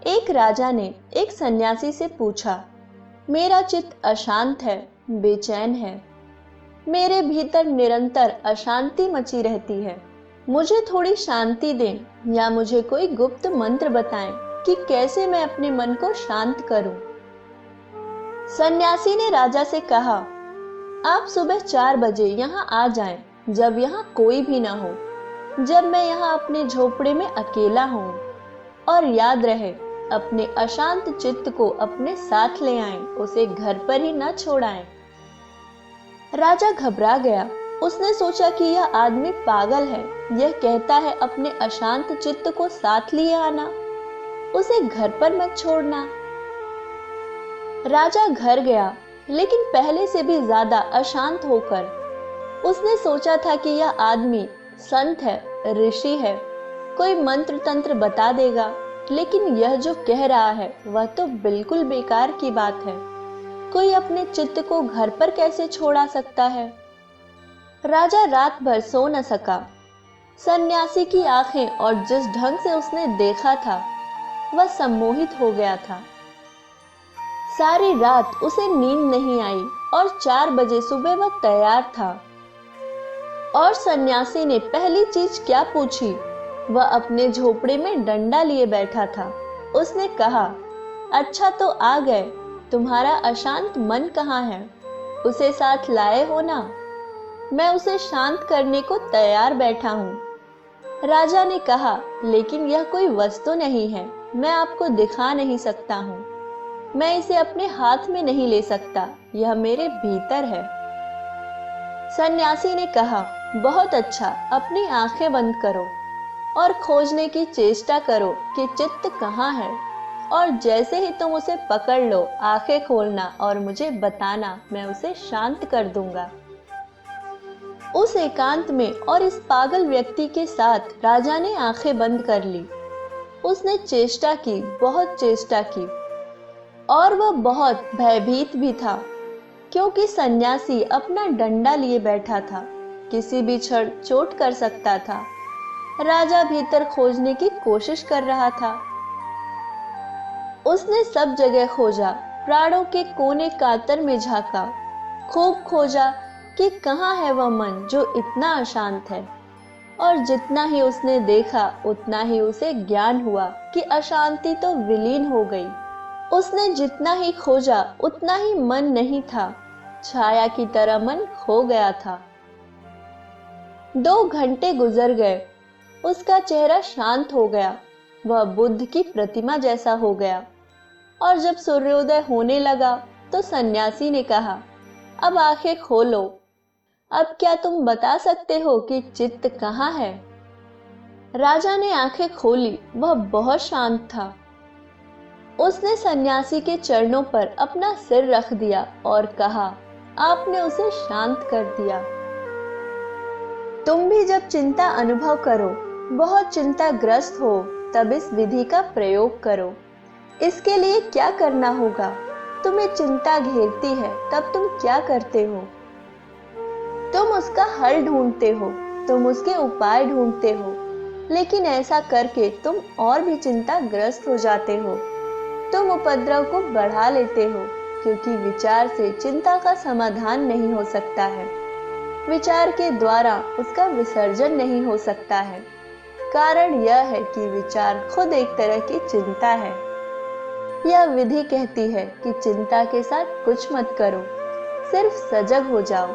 एक राजा ने एक सन्यासी से पूछा, मेरा चित्त अशांत है, बेचैन है। मेरे भीतर निरंतर अशांति मची रहती है। मुझे थोड़ी शांति दें या मुझे कोई गुप्त मंत्र बताएं कि कैसे मैं अपने मन को शांत करूं। सन्यासी ने राजा से कहा, आप सुबह 4 बजे यहाँ आ जाएं, जब यहाँ कोई भी ना हो, जब मैं यहाँ अपने झोपड़े में अकेला हूँ। और याद रहे, अपने अशांत चित्त को अपने साथ ले आएं, उसे घर पर ही न छोड़ाएं। राजा घबरा गया। उसने सोचा कि यह आदमी पागल है। यह कहता है अपने अशांत चित्त को साथ लिए आना, उसे घर पर मत छोड़ना। राजा घर गया, लेकिन पहले से भी ज्यादा अशांत होकर। उसने सोचा था कि यह आदमी संत है, ऋषि है, कोई मंत्र तंत्र बता देगा, लेकिन यह जो कह रहा है वह तो बिल्कुल बेकार की बात है। कोई अपने चित्त को घर पर कैसे छोड़ा सकता है। राजा रात भर सो न सका। सन्यासी की आंखें और जिस ढंग से उसने देखा था, वह सम्मोहित हो गया था। सारी रात उसे नींद नहीं आई और 4 बजे सुबह वह तैयार था। और सन्यासी ने पहली चीज क्या पूछी, वह अपने झोपड़े में डंडा लिए बैठा था। उसने कहा, अच्छा तो आ गए, तुम्हारा अशांत मन कहाँ है? उसे साथ लाए हो ना? मैं उसे शांत करने को तैयार बैठा हूँ। राजा ने कहा, लेकिन यह कोई वस्तु नहीं है, मैं आपको दिखा नहीं सकता हूँ। मैं इसे अपने हाथ में नहीं ले सकता, यह मेरे भीतर है। सन्यासी ने कहा, बहुत अच्छा, अपनी आंखें बंद करो और खोजने की चेष्टा करो कि चित्त कहाँ है। और जैसे ही तुम उसे पकड़ लो, आंखें खोलना और मुझे बताना, मैं उसे शांत कर दूंगा। उस एकांत में और इस पागल व्यक्ति के साथ राजा ने आंखें बंद कर ली। उसने चेष्टा की, बहुत चेष्टा की, और वह बहुत भयभीत भी था, क्योंकि सन्यासी अपना डंडा लिए बैठा था, किसी भी क्षण चोट कर सकता था। राजा भीतर खोजने की कोशिश कर रहा था। उसने सब जगह खोजा, प्राणों के कोने कातर में झांका, खूब खोजा कि कहाँ है वह मन जो इतना अशांत है। और जितना ही उसने देखा, उतना ही उसे ज्ञान हुआ कि अशांति तो विलीन हो गई। उसने जितना ही खोजा, उतना ही मन नहीं था, छाया की तरह मन खो गया था। 2 घंटे गुजर गए। उसका चेहरा शांत हो गया, वह बुद्ध की प्रतिमा जैसा हो गया। और जब सूर्योदय होने लगा तो सन्यासी ने कहा, अब आंखें खोलो। अब क्या तुम बता सकते हो कि चित्त कहाँ है? राजा ने आंखें खोली, वह बहुत शांत था। उसने सन्यासी के चरणों पर अपना सिर रख दिया और कहा, आपने उसे शांत कर दिया। तुम भी जब चिंता अनुभव करो, बहुत चिंताग्रस्त हो, तब इस विधि का प्रयोग करो। इसके लिए क्या करना होगा? तुम्हें चिंता घेरती है, तब तुम क्या करते हो? तुम उसका हल ढूंढते हो, तुम उसके उपाय ढूंढते हो, लेकिन ऐसा करके तुम और भी चिंताग्रस्त हो जाते हो। तुम उपद्रव को बढ़ा लेते हो, क्योंकि विचार से चिंता का समाधान नहीं हो सकता है। विचार के द्वारा उसका विसर्जन नहीं हो सकता है। कारण यह है कि विचार खुद एक तरह की चिंता है। यह विधि कहती है कि चिंता के साथ कुछ मत करो, सिर्फ सजग हो जाओ।